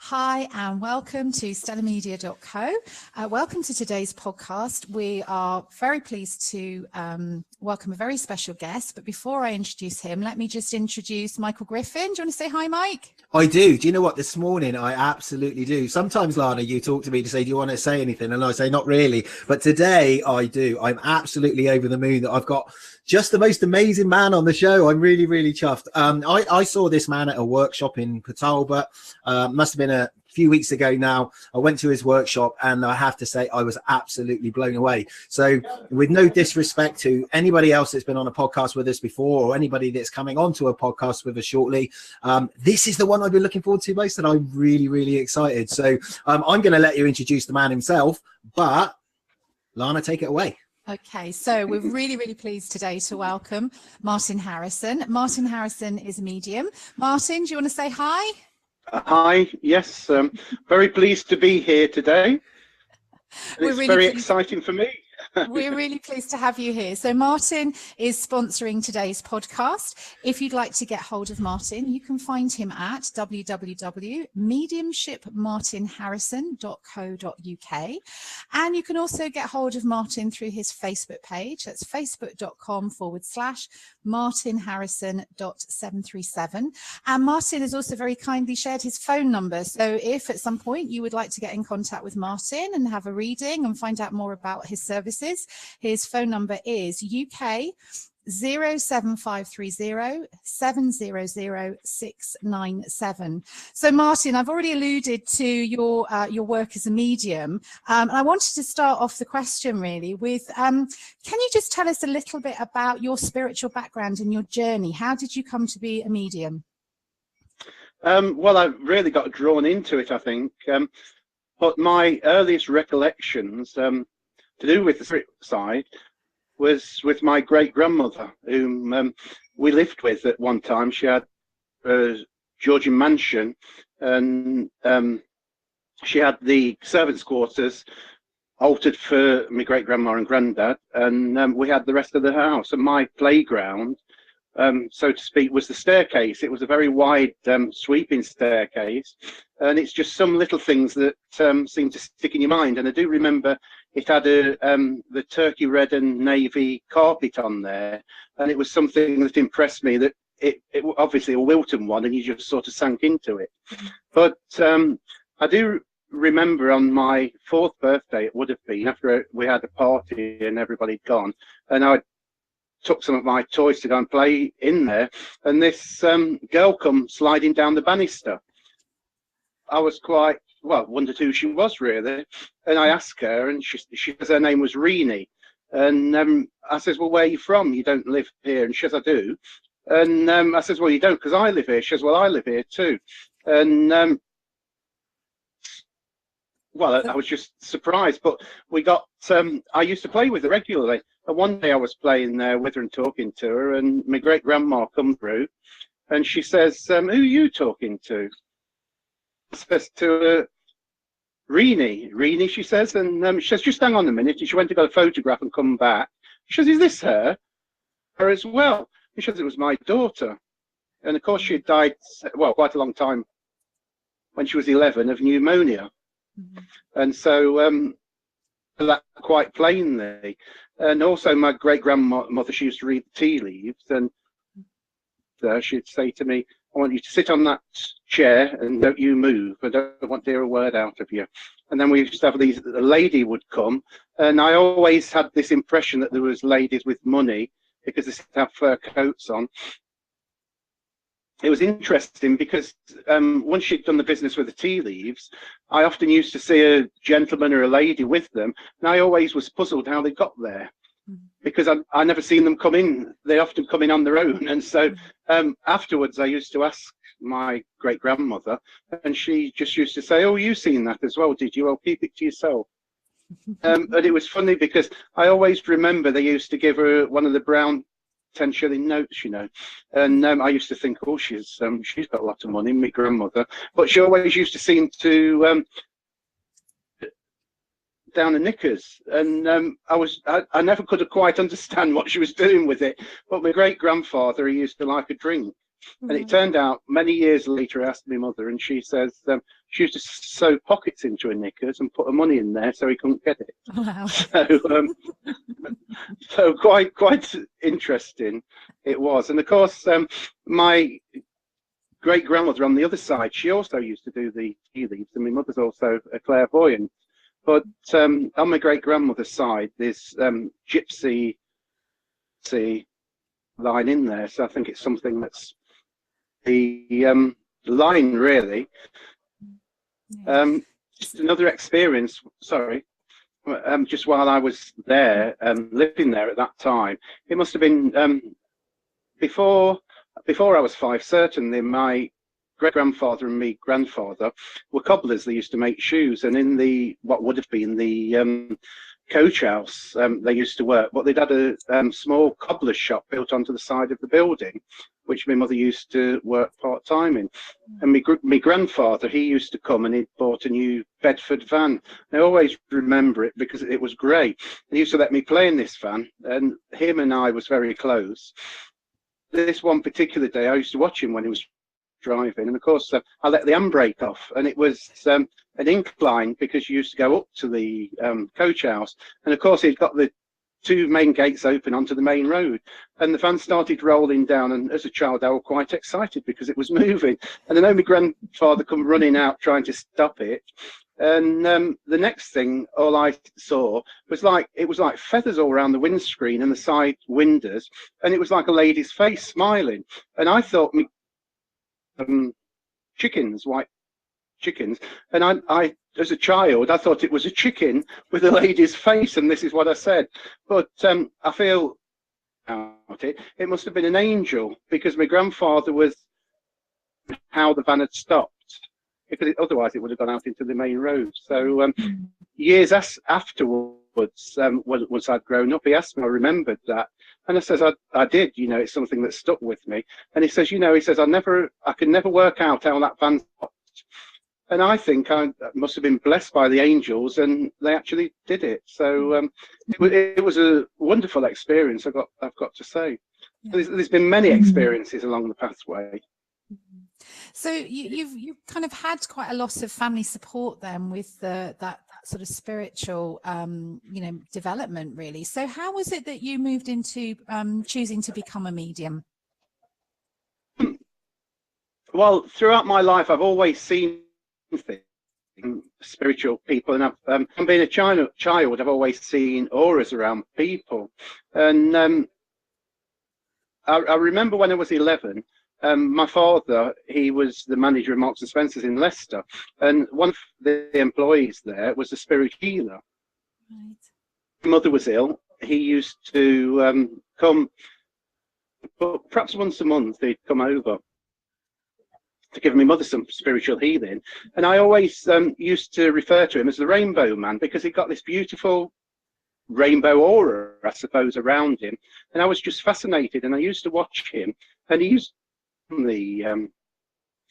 Hi and welcome to stellarmedia.co. Welcome to today's podcast. We are very pleased to welcome a very special guest, but before I introduce him, let me just introduce Michael Griffin. Do you want to say hi, Mike? I do. Do you know what? This morning, I absolutely do. Sometimes, Lana, you talk to me to say, do you want to say anything? And I say, not really. But today I do. I'm absolutely over the moon that I've got just the most amazing man on the show. I'm really, really chuffed. I saw this man at a workshop in Port Talbot. Must have been a few weeks ago now. I went to his workshop and I have to say I was absolutely blown away. So with no disrespect to anybody else that's been on a podcast with us before or anybody that's coming onto a podcast with us shortly, this is the one I've been looking forward to most, and I'm really, really excited. So I'm going to let you introduce the man himself, but Lana, take it away. Okay, so we're really, really pleased today to welcome Martin Harrison. Martin Harrison is a medium. Martin, do you want to say hi? Hi, yes, very pleased to be here today. It's really very exciting for me. We're really pleased to have you here. So Martin is sponsoring today's podcast. If you'd like to get hold of Martin, you can find him at www.mediumshipmartinharrison.co.uk. And you can also get hold of Martin through his Facebook page. That's facebook.com/martinharrison.737. And Martin has also very kindly shared his phone number. So if at some point you would like to get in contact with Martin and have a reading and find out more about his services, his phone number is UK 07530 700 697. So Martin, I've already alluded to your work as a medium, and I wanted to start off the question really with can you just tell us a little bit about your spiritual background and your journey? How did you come to be a medium? Well, I really got drawn into it, I think, but my earliest recollections to do with the spirit side was with my great-grandmother, whom we lived with at one time. She had a Georgian mansion, and she had the servants' quarters altered for my great-grandma and granddad, and we had the rest of the house. And my playground, so to speak, was the staircase. It was a very wide sweeping staircase, and it's just some little things that seem to stick in your mind. And I do remember it had the turkey red and navy carpet on there, and it was something that impressed me, that it obviously a Wilton one, and you just sort of sank into it. But I do remember on my 4th birthday, it would have been, after we had a party and everybody'd gone, and I took some of my toys to go and play in there, and this girl come sliding down the banister. I was quite, well, wondered who she was really, and I asked her, and she says her name was Reenie, and I says, well, where are you from? You don't live here? And she says, I do. And I says, well, you don't, because I live here. She says, well, I live here too. And well, I was just surprised, but we got, I used to play with her regularly. And one day I was playing there with her and talking to her, and my great-grandma come through, and she says, who are you talking to? I says to her, Reenie, she says, and she says, just hang on a minute. And she went to get a photograph and come back. She says, is this her? Her as well. She says, it was my daughter. And of course she had died, well, quite a long time, when she was 11, of pneumonia. Mm-hmm. And so that quite plainly. And also my great-grandmother, she used to read the tea leaves, and she'd say to me, I want you to sit on that chair and don't you move. I don't want to hear a word out of you. And then we used to have these, a lady would come, and I always had this impression that there was ladies with money because they used to have fur coats on. It was interesting because once she'd done the business with the tea leaves, I often used to see a gentleman or a lady with them, and I always was puzzled how they got there, because I never seen them come in. They often come in on their own. And so afterwards I used to ask my great-grandmother, and she just used to say, oh, you seen that as well, did you? Well, keep it to yourself. But it was funny because I always remember they used to give her one of the brown 10-shilling notes, you know, and I used to think, oh, she's got a lot of money, my grandmother, but she always used to seem to down the knickers, and I never could have quite understand what she was doing with it. But my great grandfather, he used to like a drink, And it turned out many years later, I asked my mother, and she says she used to sew pockets into her knickers and put her money in there so he couldn't get it. Wow. So quite interesting it was. And of course, my great grandmother on the other side, she also used to do the tea leaves, and my mother's also a clairvoyant. But on my great grandmother's side, there's gypsy line in there, so I think it's something that's the line really. Just another experience. Sorry. Just while I was there, living there at that time, it must have been before I was 5, certainly. My great-grandfather and me grandfather were cobblers. They used to make shoes, and in the what would have been the coach house they used to work, but they'd had a small cobbler's shop built onto the side of the building, which my mother used to work part-time in. And my grandfather, he used to come and he'd bought a new Bedford van. I always remember it because it was grey. He used to let me play in this van, and him and I was very close. This one particular day, I used to watch him when he was driving, and of course I let the handbrake off, and it was an incline because you used to go up to the coach house, and of course he'd got the 2 main gates open onto the main road, and the van started rolling down, and as a child I was quite excited because it was moving, and I know my grandfather come running out trying to stop it, and the next thing all I saw was it was like feathers all around the windscreen and the side windows, and it was like a lady's face smiling, and I thought chickens, white chickens, and I as a child I thought it was a chicken with a lady's face, and this is what I said. But I feel about it must have been an angel, because my grandfather was how the van had stopped, because otherwise it would have gone out into the main road. So years afterwards, once I'd grown up, he asked me, I remembered that, and I says I did, it's something that stuck with me. And he says, he says I could never work out how that van stopped. And I think I must have been blessed by the angels, and they actually did it. So it was a wonderful experience, I've got to say. Yeah. There's been many experiences along the pathway. So you've kind of had quite a lot of family support then with that sort of spiritual development, really. So how was it that you moved into choosing to become a medium? Well, throughout my life I've always seen spiritual people, and I've being a child I've always seen auras around people, and I remember when I was 11, my father, he was the manager of Marks and Spencer's in Leicester, and one of the employees there was a spirit healer. Right. My mother was ill. He used to come, but perhaps once a month he'd come over to give my mother some spiritual healing, and I always used to refer to him as the Rainbow Man, because he got this beautiful rainbow aura, I suppose, around him, and I was just fascinated, and I used to watch him, and he used the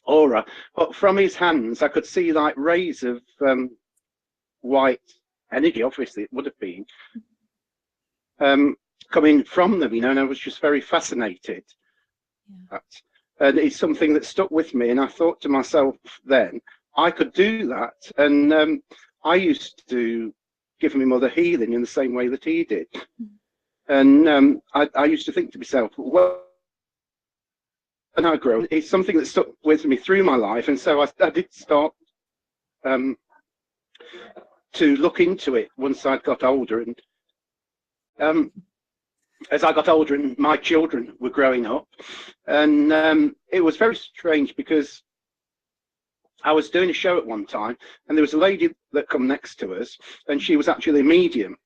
aura, but from his hands I could see like rays of white energy, obviously it would have been coming from them, and I was just very fascinated. Yeah. And it's something that stuck with me, and I thought to myself then, I could do that. And I used to give my mother healing in the same way that he did. And I used to think to myself, well, when I grow, it's something that stuck with me through my life. And so I did start to look into it once I got older. And as I got older and my children were growing up, and it was very strange, because I was doing a show at one time, and there was a lady that come next to us, and she was actually a medium.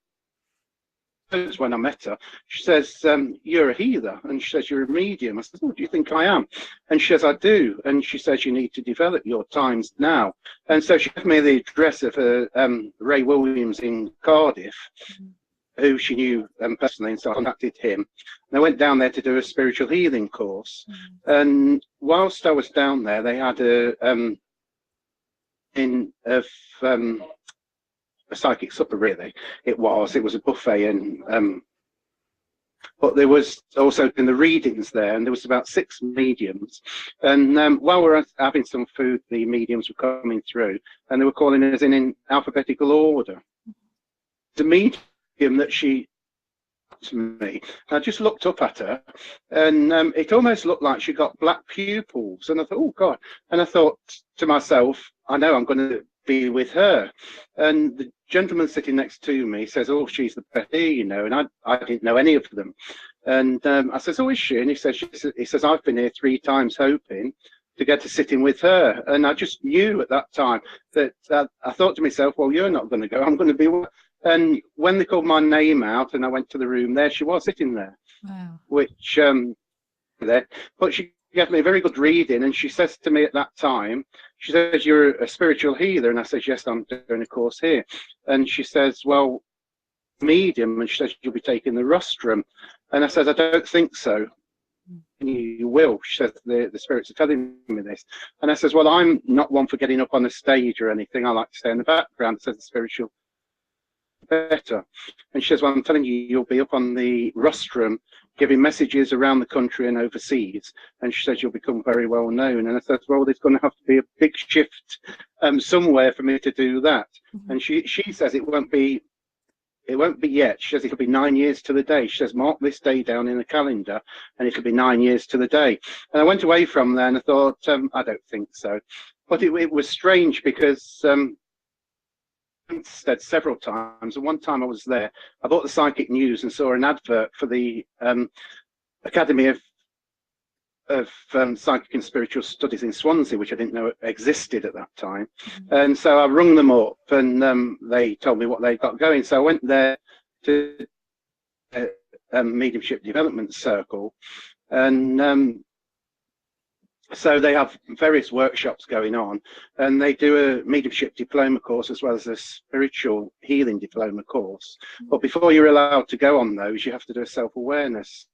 When I met her, she says, you're a healer, and she says, you're a medium. I said, oh, do you think I am? And she says, I do. And she says, you need to develop your times now. And so she gave me the address of Ray Williams in Cardiff, who she knew personally, and so I contacted him. And I went down there to do a spiritual healing course. And whilst I was down there, they had a psychic supper, really. It was a buffet, and but there was also in the readings there, and there was about 6 mediums. And while we were having some food, the mediums were coming through, and they were calling us in alphabetical order. The medium that she to me, I just looked up at her, and it almost looked like she got black pupils, and I thought, oh God. And I thought to myself, I know I'm going to be with her. And the gentleman sitting next to me says, oh, she's the best, you know, and I didn't know any of them. And I says, oh, is she? And he says, I've been here 3 times hoping to get to sit in with her. And I just knew at that time that I thought to myself, well, you're not going to go, I'm going to be with her. And when they called my name out and I went to the room, there she was sitting there. Wow. Which there, but she gave me a very good reading, and she says to me at that time, she says, you're a spiritual healer, and I says, yes, I'm doing a course here. And she says, well, medium, and she says, you'll be taking the rostrum. And I says, I don't think so. And you will. She says, the spirits are telling me this. And I says, well, I'm not one for getting up on the stage or anything. I like to stay in the background. Says the spiritual better. And she says, well, I'm telling you, you'll be up on the rostrum giving messages around the country and overseas. And she says, you'll become very well known. And I said, well, there's going to have to be a big shift somewhere for me to do that. Mm-hmm. And she says it won't be yet. She says it'll be 9 years to the day. She says, mark this day down in the calendar, and it'll be 9 years to the day. And I went away from there and I thought, I don't think so. But it was strange because said several times, and one time I was there, I bought the Psychic News and saw an advert for the Academy of Psychic and Spiritual Studies in Swansea, which I didn't know existed at that time. Mm-hmm. And so I rung them up, and they told me what they got going. So I went there to a Mediumship Development Circle, and so they have various workshops going on, and they do a mediumship diploma course as well as a spiritual healing diploma course. But before you're allowed to go on those, you have to do a self-awareness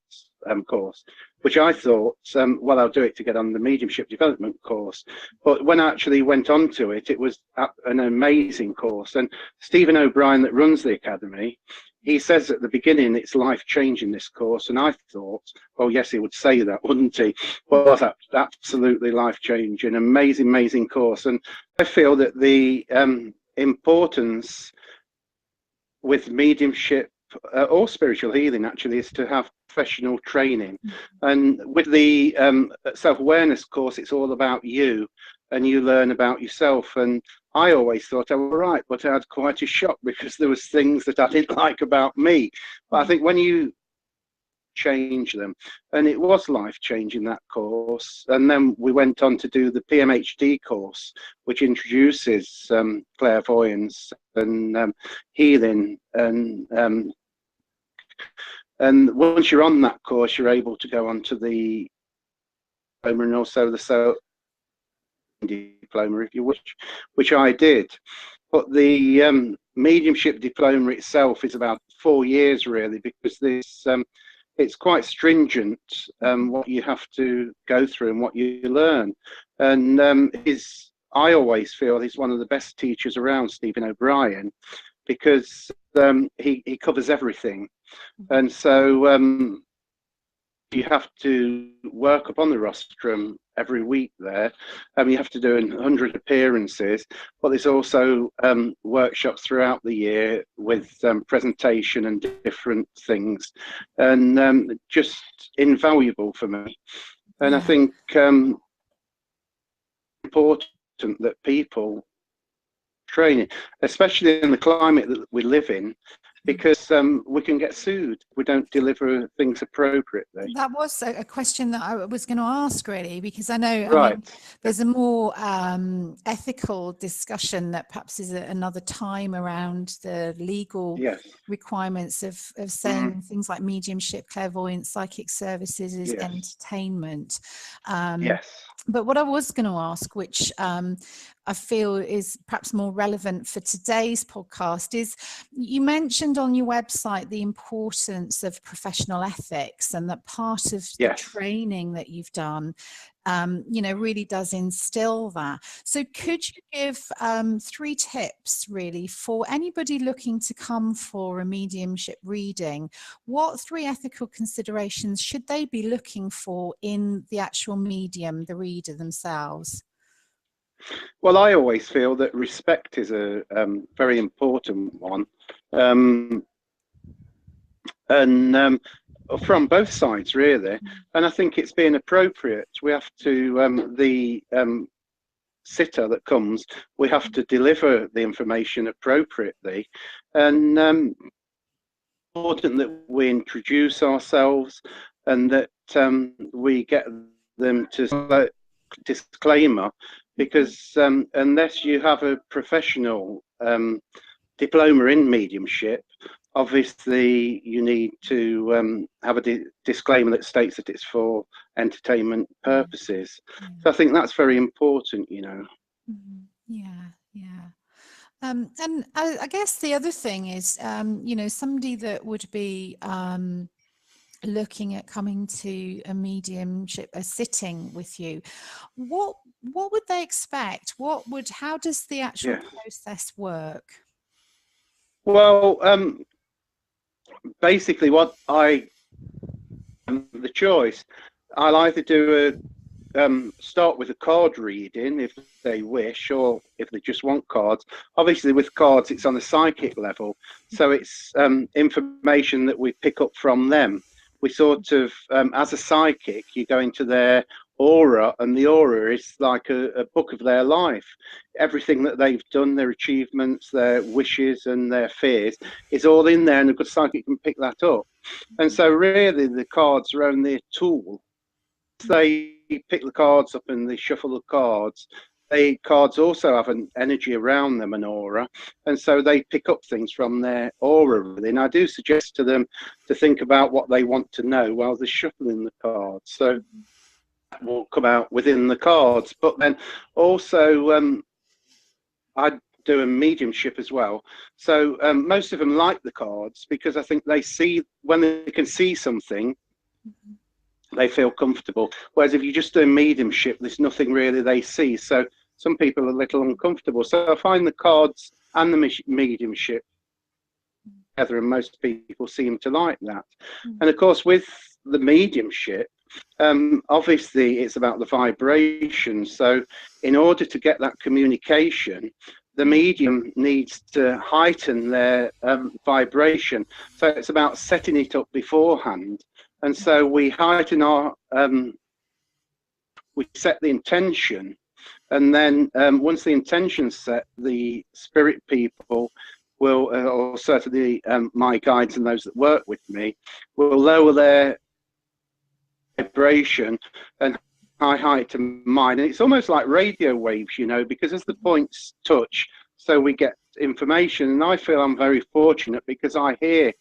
course, which I thought, well, I'll do it to get on the mediumship development course. But when I actually went on to it, it was an amazing course. And Stephen O'Brien, that runs the academy, he says at the beginning it's life-changing, this course, and I thought, well, yes, he would say that, wouldn't he? Well, that's absolutely life-changing, amazing course. And I feel that the importance with mediumship or spiritual healing actually is to have professional training. And with the self-awareness course, it's all about you, and you learn about yourself. And I always thought I was right, but I had quite a shock because there was things that I didn't like about me. But I think when you change them, and it was life-changing, that course. And then we went on to do the PMHD course, which introduces clairvoyance and healing, and once you're on that course, you're able to go on to the diploma and also the diploma if you wish, which I did. But the mediumship diploma itself is about 4 years really, because this it's quite stringent what you have to go through and what you learn. And I always feel he's one of the best teachers around, Stephen O'Brien, because he covers everything. And so you have to work upon the rostrum every week there. You have to do 100 appearances, but there's also workshops throughout the year with presentation and different things, and just invaluable for me. And I think important that people training, especially in the climate that we live in, because we can get sued if we don't deliver things appropriately. That was a question that I was going to ask, really, because I know I mean, there's a more ethical discussion that perhaps is another time around the legal requirements of saying things like mediumship, clairvoyance, psychic services is entertainment. But what I was going to ask, which I feel is perhaps more relevant for today's podcast is you mentioned on your website the importance of professional ethics, and that part of the training that you've done, you know, really does instill that. So could you give 3 tips really for anybody looking to come for a mediumship reading? What 3 ethical considerations should they be looking for in the actual medium, the reader themselves? Well, I always feel that respect is a very important one, and from both sides really. And I think it's being appropriate. We have to the sitter that comes, we have to deliver the information appropriately, and important that we introduce ourselves, and that we get them to disclaimer, because unless you have a professional diploma in mediumship, obviously you need to have a disclaimer that states that it's for entertainment purposes. So I think that's very important, you know. And I guess the other thing is, you know, somebody that would be looking at coming to a mediumship, a sitting with you, what would they expect? How does the actual process work? Well, basically what the choice, I'll either do start with a card reading if they wish, or if they just want cards. Obviously with cards it's on a psychic level, so it's information that we pick up from them. We sort of, as a psychic, you go into their aura, and the aura is like a book of their life. Everything that they've done, their achievements, their wishes and their fears, is all in there, and a good psychic can pick that up. And so really the cards are only a tool. They pick the cards up and they shuffle the cards. Cards also have an energy around them, an aura, and so they pick up things from their aura. And I do suggest to them to think about what they want to know while they're shuffling the cards. So that will come out within the cards. But then also I do a mediumship as well. So most of them like the cards because I think they see, when they can see something, they feel comfortable. Whereas if you just do mediumship, there's nothing really they see. So some people are a little uncomfortable. So I find the cards and the mediumship together, and most people seem to like that. And of course, with the mediumship, obviously it's about the vibration. So in order to get that communication, the medium needs to heighten their vibration. So it's about setting it up beforehand. And so we heighten our, we set the intention, and then once the intention's set, the spirit people will, or certainly my guides and those that work with me, will lower their vibration and heighten mine. And it's almost like radio waves, you know, because as the points touch, so we get information. And I feel I'm very fortunate because I hear,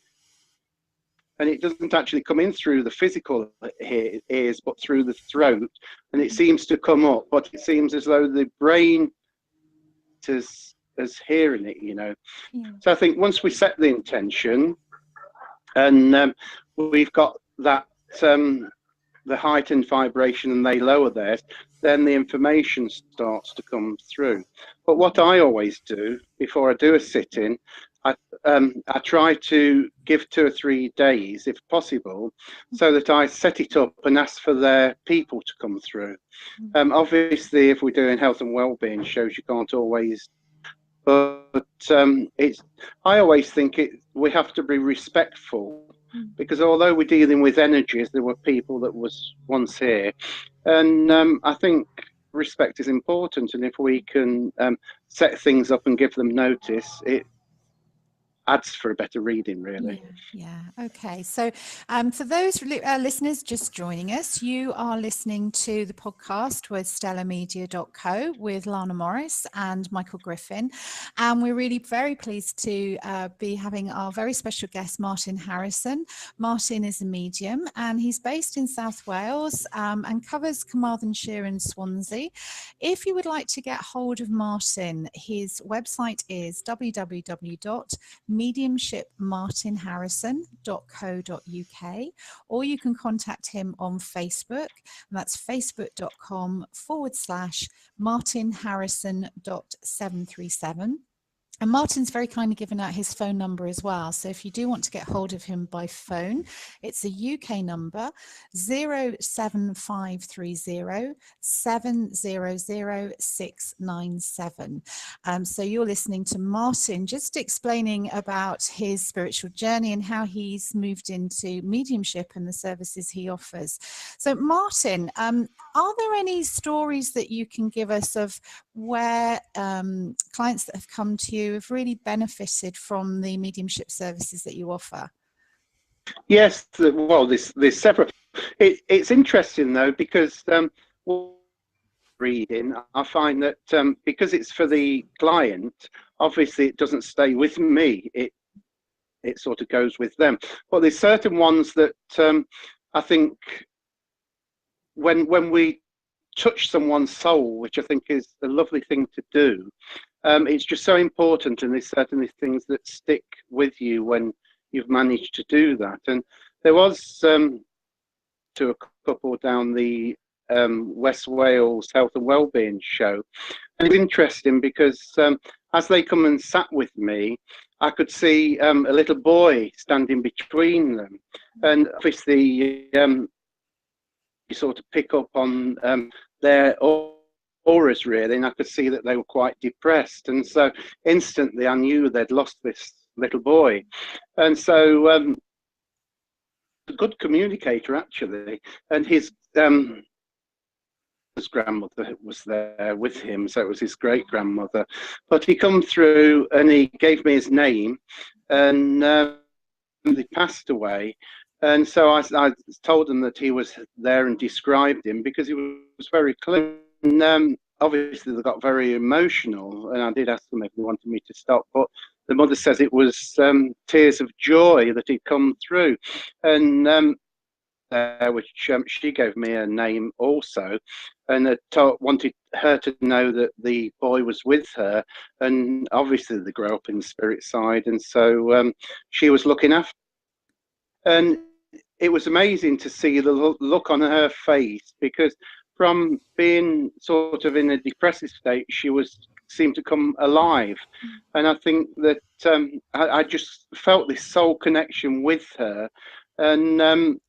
and it doesn't actually come in through the physical ears, but through the throat, and it seems to come up, but it seems as though the brain is hearing it, you know. So I think once we set the intention, and we've got that the heightened vibration, and they lower theirs, then the information starts to come through. But what I always do before I do a sit-in, I try to give 2 or 3 days, if possible, so that I set it up and ask for their people to come through. Obviously, if we're doing health and well-being shows, you can't always, but it's, I always think we have to be respectful, because although we're dealing with energies, there were people that was once here, and I think respect is important. And if we can set things up and give them notice, adds for a better reading, really. Yeah. Okay. So, for those listeners just joining us, you are listening to the podcast with StellaMedia.co with Lana Morris and Michael Griffin, and we're really very pleased to be having our very special guest, Martin Harrison. Martin is a medium, and he's based in South Wales and covers Carmarthenshire and Swansea. If you would like to get hold of Martin, his website is www.mediumshipmartinharrison.co.uk, or you can contact him on Facebook, and that's facebook.com/martinharrison.737. And Martin's very kindly given out his phone number as well. So if you do want to get hold of him by phone, it's a UK number, 07530 700 697. So you're listening to Martin just explaining about his spiritual journey and how he's moved into mediumship and the services he offers. So Martin, are there any stories that you can give us of where clients that have come to you have really benefited from the mediumship services that you offer? Yes, well, there's several. It's interesting though, because reading, I find that because it's for the client, obviously it doesn't stay with me. It sort of goes with them. But there's certain ones that I think when we touch someone's soul, which I think is a lovely thing to do, it's just so important, and there's certainly things that stick with you when you've managed to do that. And there was to a couple down the West Wales Health and Wellbeing show, and it's interesting because as they come and sat with me, I could see a little boy standing between them, and obviously you sort of pick up on their auras really, and I could see that they were quite depressed, and so instantly I knew they'd lost this little boy. And so a good communicator actually, and his grandmother was there with him, so it was his great grandmother, but he come through and he gave me his name, and he passed away. And so I told him that he was there and described him because he was very clear. And obviously they got very emotional, and I did ask them if they wanted me to stop, but the mother says it was tears of joy that he'd come through. And which she gave me a name also, and wanted her to know that the boy was with her, and obviously they grow up in the spirit side, and so she was looking after. And it was amazing to see the look on her face, because from being sort of in a depressive state, she seemed to come alive. And I think that I just felt this soul connection with her, and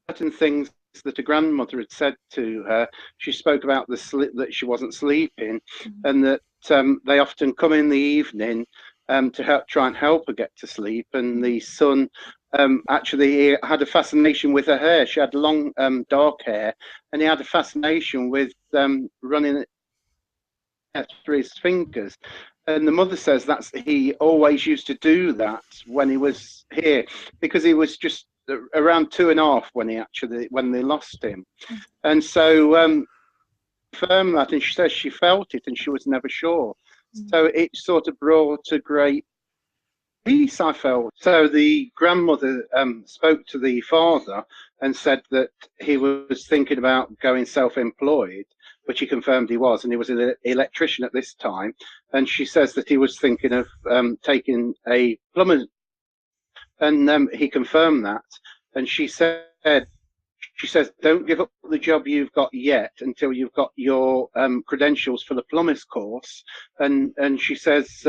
certain things that a grandmother had said to her. She spoke about the sleep, that she wasn't sleeping, and that they often come in the evening to try and help her get to sleep. And the son actually had a fascination with her hair. She had long dark hair, and he had a fascination with running through his fingers. And the mother says he always used to do that when he was here, because he was just around 2.5 when they lost him. And so confirmed that, and she says she felt it and she was never sure. So it sort of brought a great peace, I felt. So the grandmother spoke to the father and said that he was thinking about going self-employed, which he confirmed he was, and he was an electrician at this time. And she says that he was thinking of taking a plumber, and he confirmed that. And she says, don't give up the job you've got yet until you've got your credentials for the plumber's course. And she says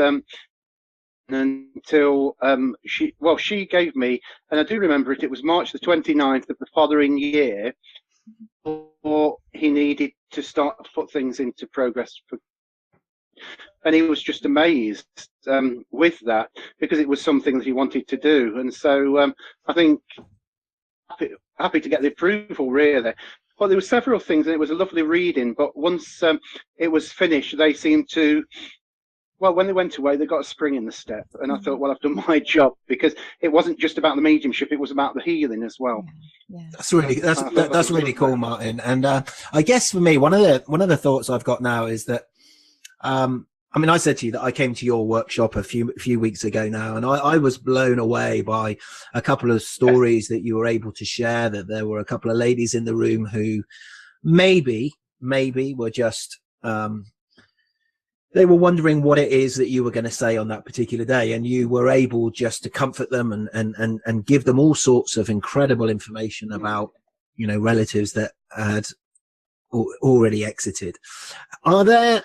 until she gave me, and I do remember it was March the 29th of the following year, or he needed to start to put things into progress. And he was just amazed with that, because it was something that he wanted to do. And so I think happy to get the approval, really. Well, there were several things, and it was a lovely reading, but once it was finished, they seemed to well, when they went away, they got a spring in the step, and I thought, well, I've done my job, because it wasn't just about the mediumship; it was about the healing as well. Yeah. That's really cool, Martin. And I guess for me, one of the thoughts I've got now is that I mean, I said to you that I came to your workshop a few weeks ago now, and I was blown away by a couple of stories that you were able to share. That there were a couple of ladies in the room who maybe were just they were wondering what it is that you were going to say on that particular day, and you were able just to comfort them and give them all sorts of incredible information about, you know, relatives that had already exited. Are there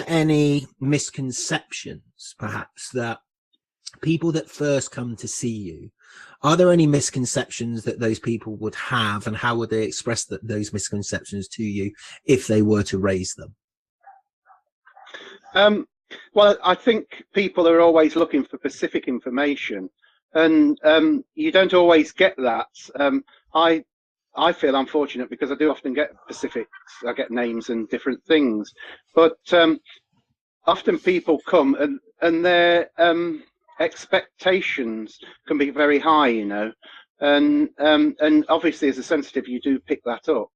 any misconceptions, perhaps, that people that first come to see you, are there any misconceptions that those people would have, and how would they express those misconceptions to you if they were to raise them? Well, I think people are always looking for specific information, and you don't always get that. I feel I'm fortunate because I do often get specifics. I get names and different things, but often people come and their expectations can be very high, you know, and obviously as a sensitive you do pick that up,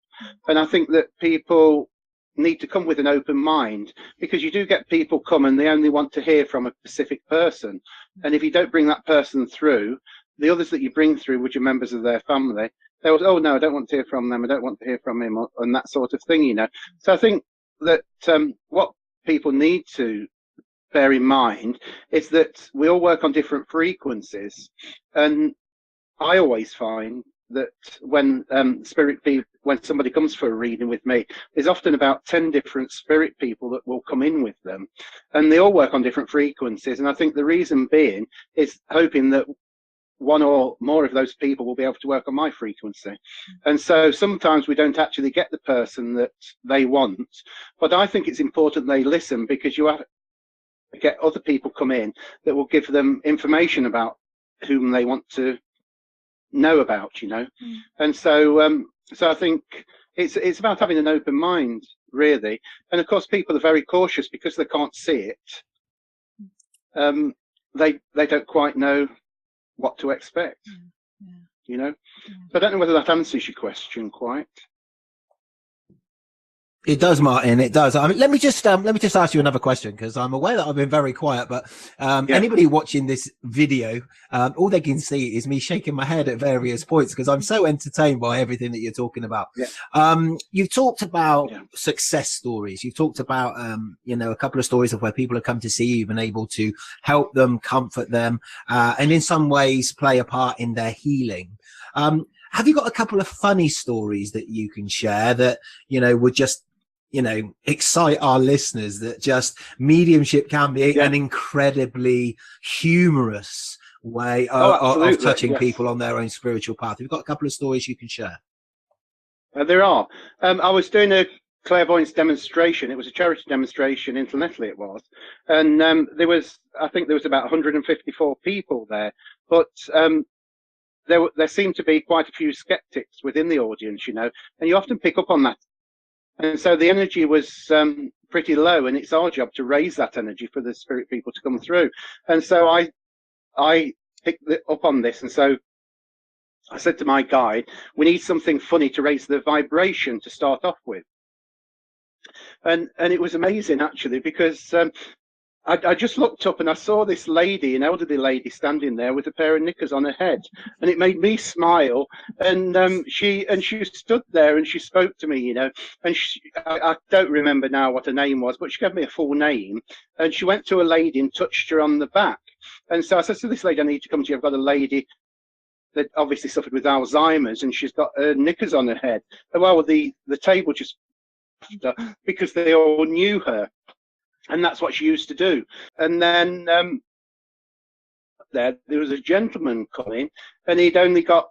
and I think that people need to come with an open mind, because you do get people come and they only want to hear from a specific person, and if you don't bring that person through, the others that you bring through, which are members of their family, they will, oh no, I don't want to hear from them, I don't want to hear from him, and that sort of thing, you know. So I think that what people need to bear in mind is that we all work on different frequencies, and I always find that when when somebody comes for a reading with me, there's often about 10 different spirit people that will come in with them, and they all work on different frequencies, and I think the reason being is hoping that one or more of those people will be able to work on my frequency. And so sometimes we don't actually get the person that they want, but I think it's important they listen, because you have to get other people come in that will give them information about whom they want to know about, you know. And so so I think it's about having an open mind, really. And of course people are very cautious because they can't see it. They don't quite know what to expect, you know. So I don't know whether that answers your question quite. It does, Martin. It does. I mean, let me just ask you another question, because I'm aware that I've been very quiet, but anybody watching this video, all they can see is me shaking my head at various points, because I'm so entertained by everything that you're talking about. You've talked about success stories. You've talked about, you know, a couple of stories of where people have come to see you, you've been able to help them, comfort them, and in some ways play a part in their healing. Have you got a couple of funny stories that you can share that, you know, would just, you know, excite our listeners, that just mediumship can be an incredibly humorous way of touching people on their own spiritual path? Have you got a couple of stories you can share? There are. I was doing a clairvoyance demonstration. It was a charity demonstration, incidentally it was, and I think there was about 154 people there, but there seemed to be quite a few skeptics within the audience, you know, and you often pick up on that. And so the energy was pretty low, and it's our job to raise that energy for the spirit people to come through. And so I picked up on this, and so I said to my guide, we need something funny to raise the vibration to start off with. And it was amazing, actually, because I just looked up and I saw this lady, an elderly lady, standing there with a pair of knickers on her head, and it made me smile. And she stood there and she spoke to me, you know. And I don't remember now what her name was, but she gave me a full name. And she went to a lady and touched her on the back. And so I said to this lady, I need to come to you. I've got a lady that obviously suffered with Alzheimer's, and she's got knickers on her head. And well, the table just, because they all knew her. And that's what she used to do. And then there was a gentleman coming, and he'd only got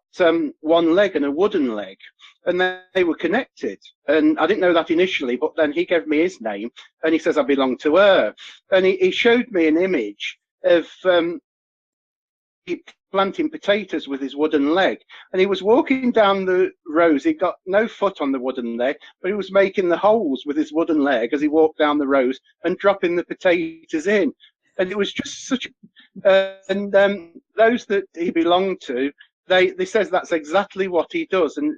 one leg and a wooden leg, and they were connected. And I didn't know that initially, but then he gave me his name, and he says I belong to her. And he showed me an image of he planting potatoes with his wooden leg, and he was walking down the rows. He got no foot on the wooden leg, but he was making the holes with his wooden leg as he walked down the rows and dropping the potatoes in. And it was just such and those that he belonged to, they says that's exactly what he does, and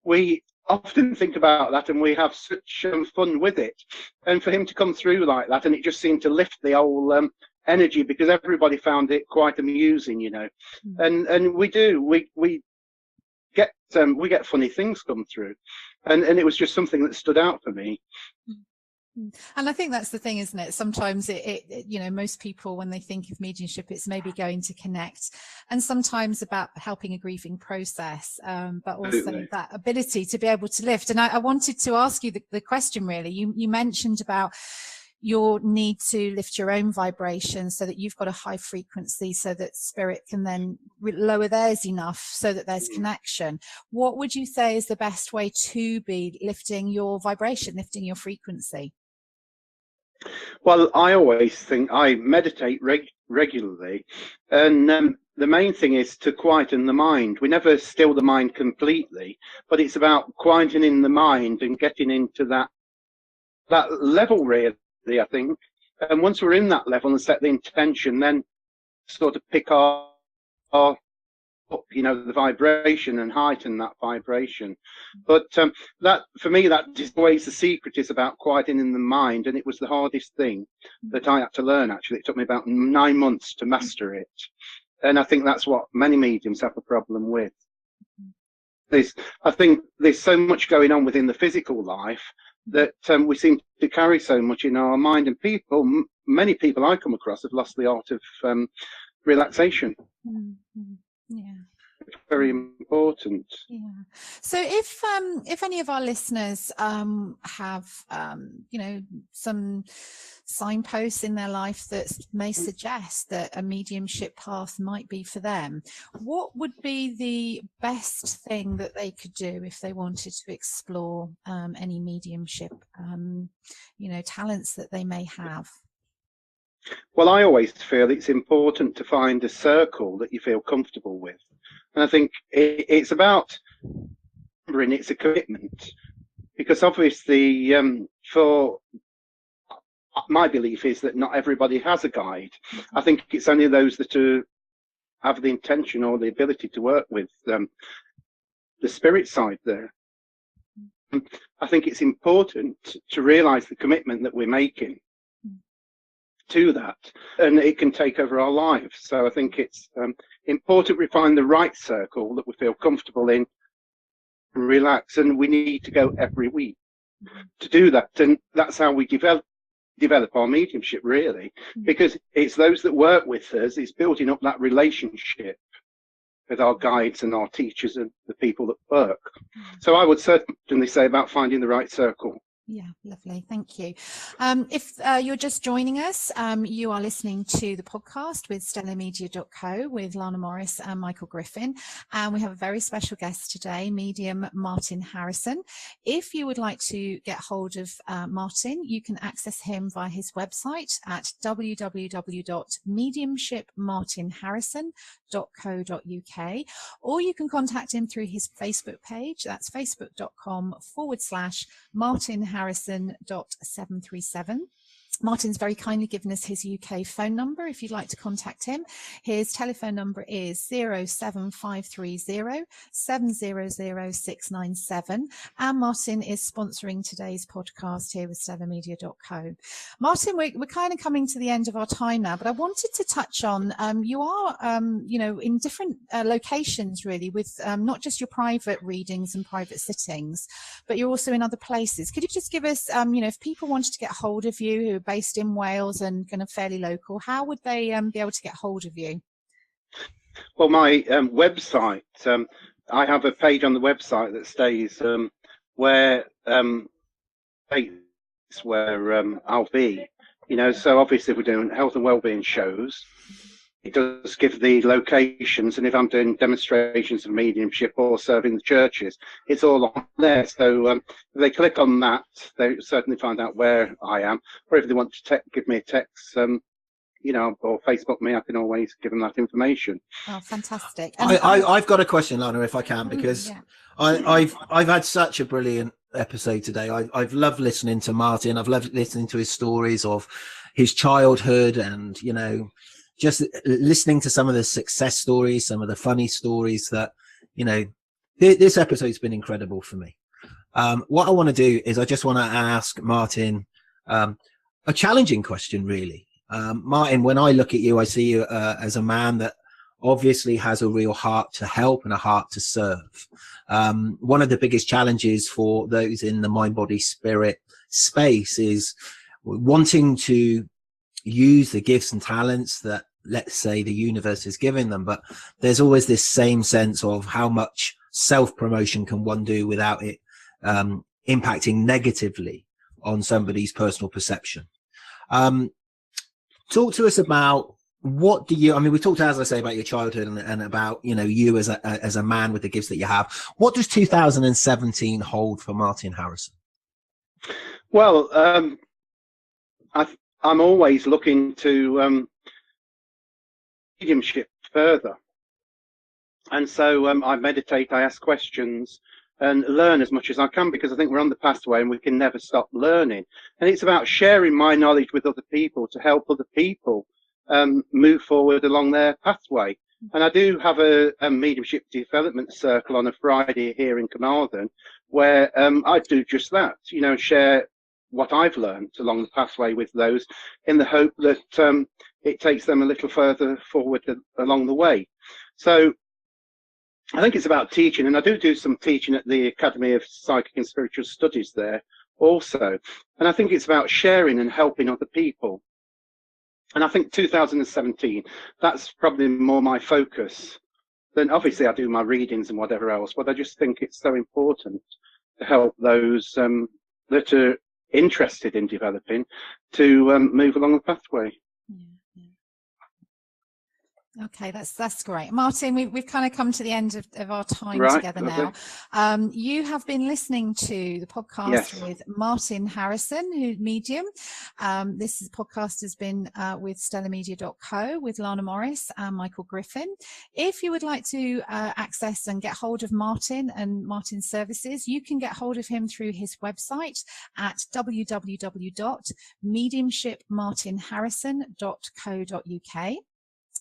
we often think about that, and we have such fun with it. And for him to come through like that, and it just seemed to lift the whole energy, because everybody found it quite amusing, you know. And we get funny things come through, and it was just something that stood out for me. And I think that's the thing, isn't it? Sometimes it you know, most people, when they think of mediumship, it's maybe going to connect, and sometimes about helping a grieving process, but also Absolutely. that ability to be able to lift. And I wanted to ask you the question, really. You mentioned about your need to lift your own vibration so that you've got a high frequency, so that spirit can then lower theirs enough so that there's connection. What would you say is the best way to be lifting your vibration, lifting your frequency? Well, I always think I meditate regularly, and the main thing is to quieten the mind. We never still the mind completely, but it's about quietening the mind and getting into that level, really, I think. And once we're in that level and set the intention, then sort of pick our up, you know, the vibration and heighten that vibration. But that, for me, that is always the secret, is about quietening the mind, and it was the hardest thing that I had to learn. Actually, it took me about 9 months to master it, and I think that's what many mediums have a problem with. I think there's so much going on within the physical life that we seem to carry so much in our mind, and many people I come across have lost the art of relaxation. Yeah. Very important. Yeah. So if any of our listeners have you know, some signposts in their life that may suggest that a mediumship path might be for them, what would be the best thing that they could do if they wanted to explore any mediumship you know, talents that they may have? Well, I always feel it's important to find a circle that you feel comfortable with. And I think it's about remembering it's a commitment, because obviously for my belief is that not everybody has a guide. I think it's only those that have the intention or the ability to work with the spirit side there. I think it's important to realize the commitment that we're making to that, and it can take over our lives. So I think it's important we find the right circle that we feel comfortable in and relax, and we need to go every week to do that. And that's how we develop our mediumship, really, because it's those that work with us, it's building up that relationship with our guides and our teachers and the people that work. So I would certainly say about finding the right circle. Yeah, lovely. Thank you. If you're just joining us, you are listening to the podcast with StellaMedia.co with Lana Morris and Michael Griffin. And we have a very special guest today, medium Martin Harrison. If you would like to get hold of Martin, you can access him via his website at www.mediumshipmartinharrison.co.uk, or you can contact him through his Facebook page. That's facebook.com/Martin Harrison.737. Martin's very kindly given us his UK phone number if you'd like to contact him. His telephone number is 07530 700 697. And Martin is sponsoring today's podcast here with StellaMedia.co. Martin, we're kind of coming to the end of our time now, but I wanted to touch on, you are, you know, in different locations really, with not just your private readings and private sittings, but you're also in other places. Could you just give us, you know, if people wanted to get hold of you who are based in Wales and kind of fairly local, how would they be able to get hold of you? Well, my website, I have a page on the website that stays where I'll be, you know. So obviously we're doing health and wellbeing shows. It does give the locations, and if I'm doing demonstrations of mediumship or serving the churches, it's all on there. So if they click on that, they certainly find out where I am, or if they want to give me a text, you know, or Facebook me, I can always give them that information. Oh, fantastic. I've got a question, Lana, if I can, because yeah. I've had such a brilliant episode today. I've loved listening to Martin. I've loved listening to his stories of his childhood, and, you know, just listening to some of the success stories, some of the funny stories that, you know, this episode's been incredible for me. What I want to do is I just want to ask Martin a challenging question, really. Martin, when I look at you, I see you as a man that obviously has a real heart to help and a heart to serve. One of the biggest challenges for those in the mind, body, spirit space is wanting to use the gifts and talents that, let's say, the universe has given them, but there's always this same sense of how much self-promotion can one do without it impacting negatively on somebody's personal perception. Talk to us about, what do you, I mean, we talked, as I say, about your childhood and about, you know, you as a man with the gifts that you have. What does 2017 hold for Martin Harrison? Well, I'm always looking to mediumship further. And so I meditate, I ask questions, and learn as much as I can, because I think we're on the pathway and we can never stop learning. And it's about sharing my knowledge with other people to help other people move forward along their pathway. And I do have a mediumship development circle on a Friday here in Carmarthen, where I do just that, you know, share what I've learned along the pathway with those, in the hope that it takes them a little further forward along the way. So I think it's about teaching, and I do some teaching at the Academy of Psychic and Spiritual Studies there also. And I think it's about sharing and helping other people. And I think 2017, that's probably more my focus. Then obviously I do my readings and whatever else, but I just think it's so important to help those that are interested in developing to move along the pathway. Okay, that's great. Martin, we've kind of come to the end of our time together now. You have been listening to the podcast with Martin Harrison, who's medium. This podcast has been with StellaMedia.co with Lana Morris and Michael Griffin. If you would like to access and get hold of Martin and Martin's services, you can get hold of him through his website at www.mediumshipmartinharrison.co.uk.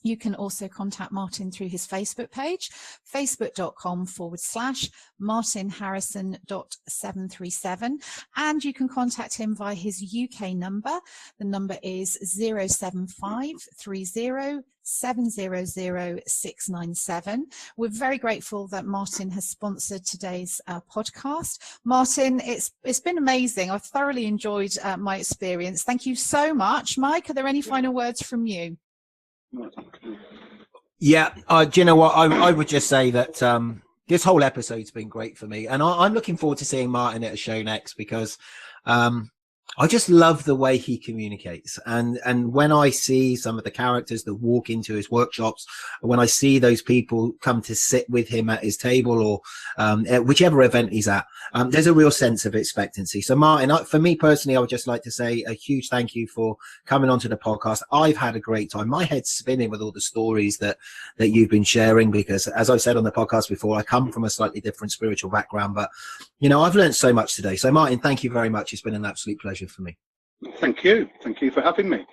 You can also contact Martin through his Facebook page, facebook.com/martinharrison.737. And you can contact him via his UK number. The number is 07530700697. We're very grateful that Martin has sponsored today's podcast. Martin, it's been amazing. I've thoroughly enjoyed my experience. Thank you so much. Mike, are there any final words from you? Yeah, do you know what? I would just say that this whole episode's been great for me, and I'm looking forward to seeing Martin at a show next, because I just love the way he communicates. And when I see some of the characters that walk into his workshops, when I see those people come to sit with him at his table, or at whichever event he's at, there's a real sense of expectancy. So Martin, for me personally, I would just like to say a huge thank you for coming onto the podcast. I've had a great time. My head's spinning with all the stories that you've been sharing, because as I've said on the podcast before, I come from a slightly different spiritual background, but you know, I've learned so much today. So Martin, thank you very much. It's been an absolute pleasure for me. Thank you. Thank you for having me.